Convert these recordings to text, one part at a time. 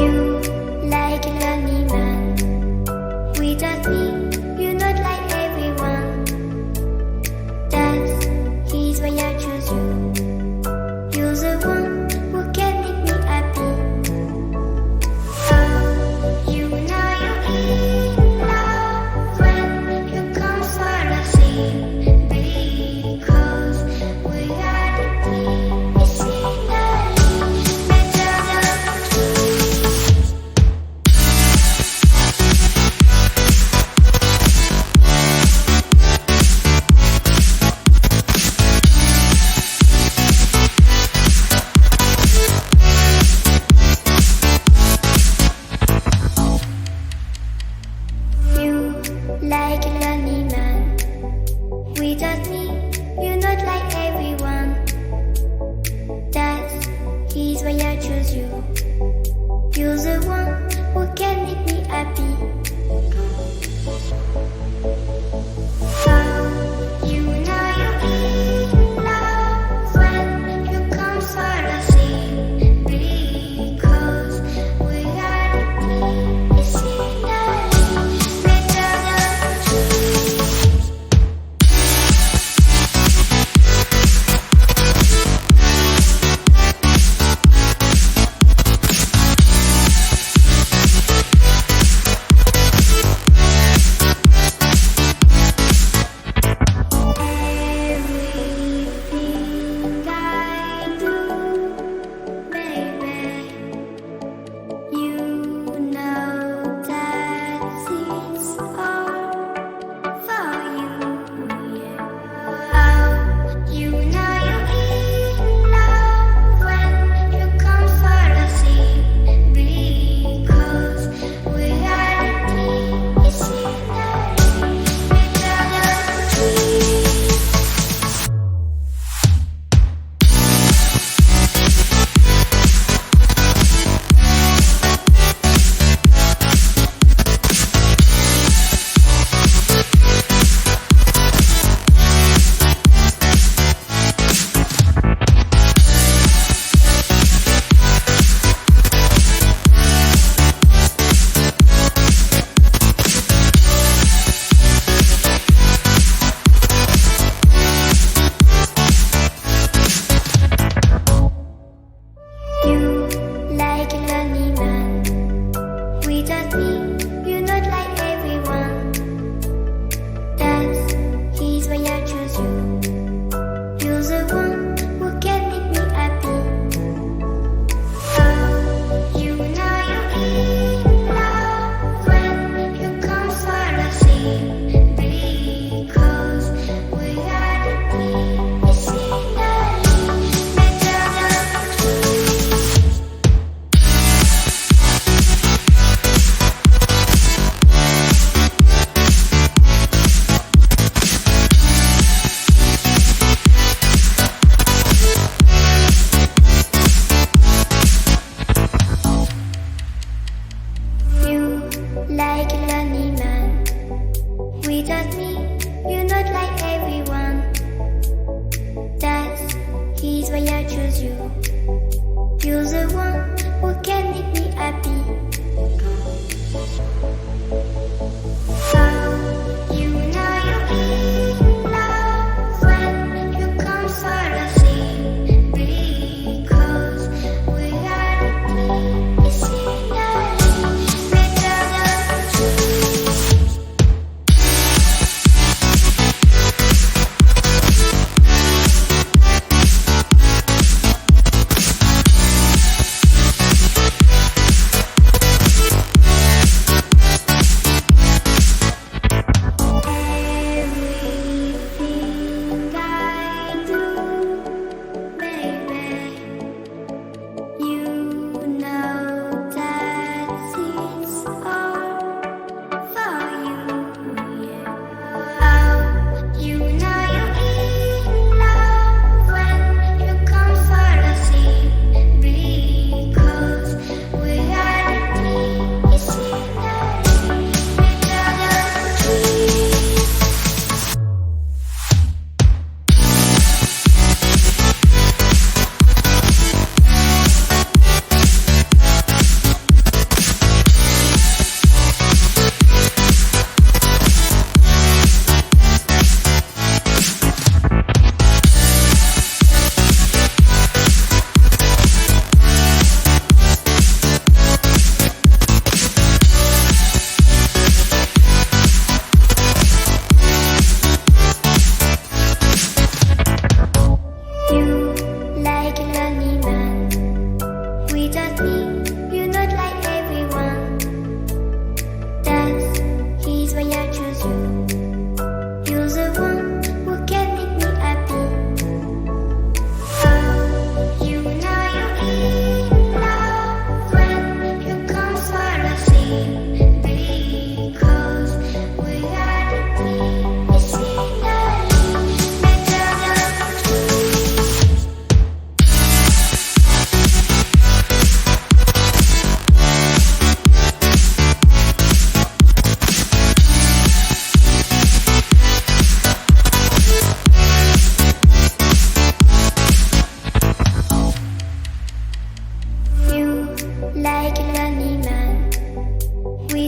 You like a lonely man. Without me, you're not like everyone. That is why I choose you. You're the one who can make me happy. Oh, you know you're in love when you come for a scene. Because we are the missing better than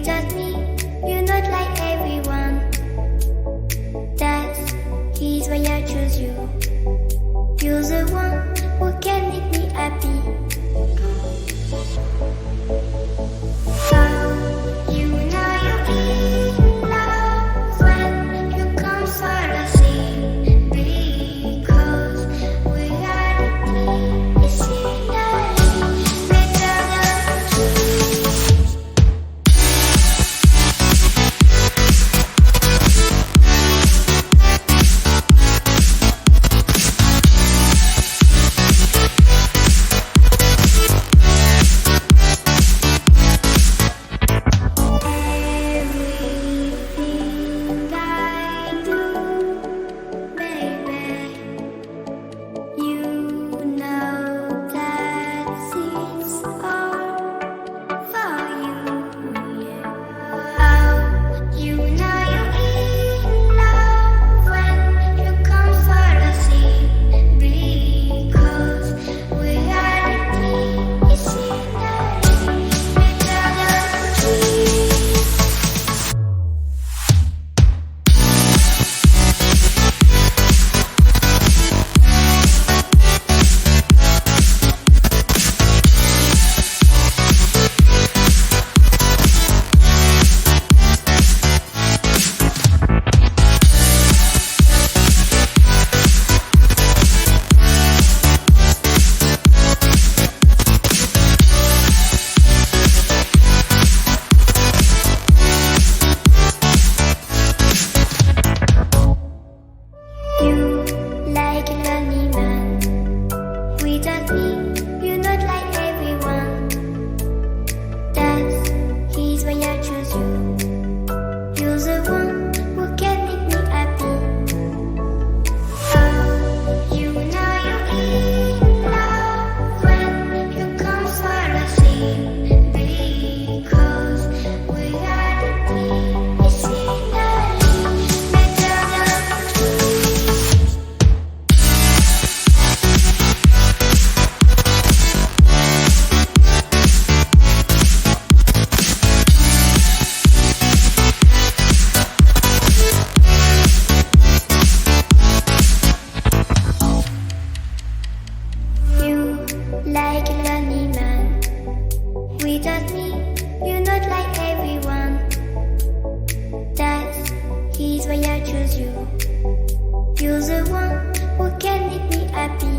Without me, you're not like everyone. That's why I choose you. You're the one who can make me happy. Oh, you know you're in love when you come for the same. Because reality is scenery better than dreams. Everything I do, baby, you know that it's all for you. Yeah. Oh, you know you're in love when you come for the same. Because reality is scenery better than dreams. You like a lonely man. Without me, you're not like everyone. That's why I choose you. You're the one who can make me happy. Oh, you know you're in love when you come for the same. Because reality is scenery better than dreams. You like a lonely man. Without me, you're not like everyone. That's why I choose you. You're the one who can make me happy.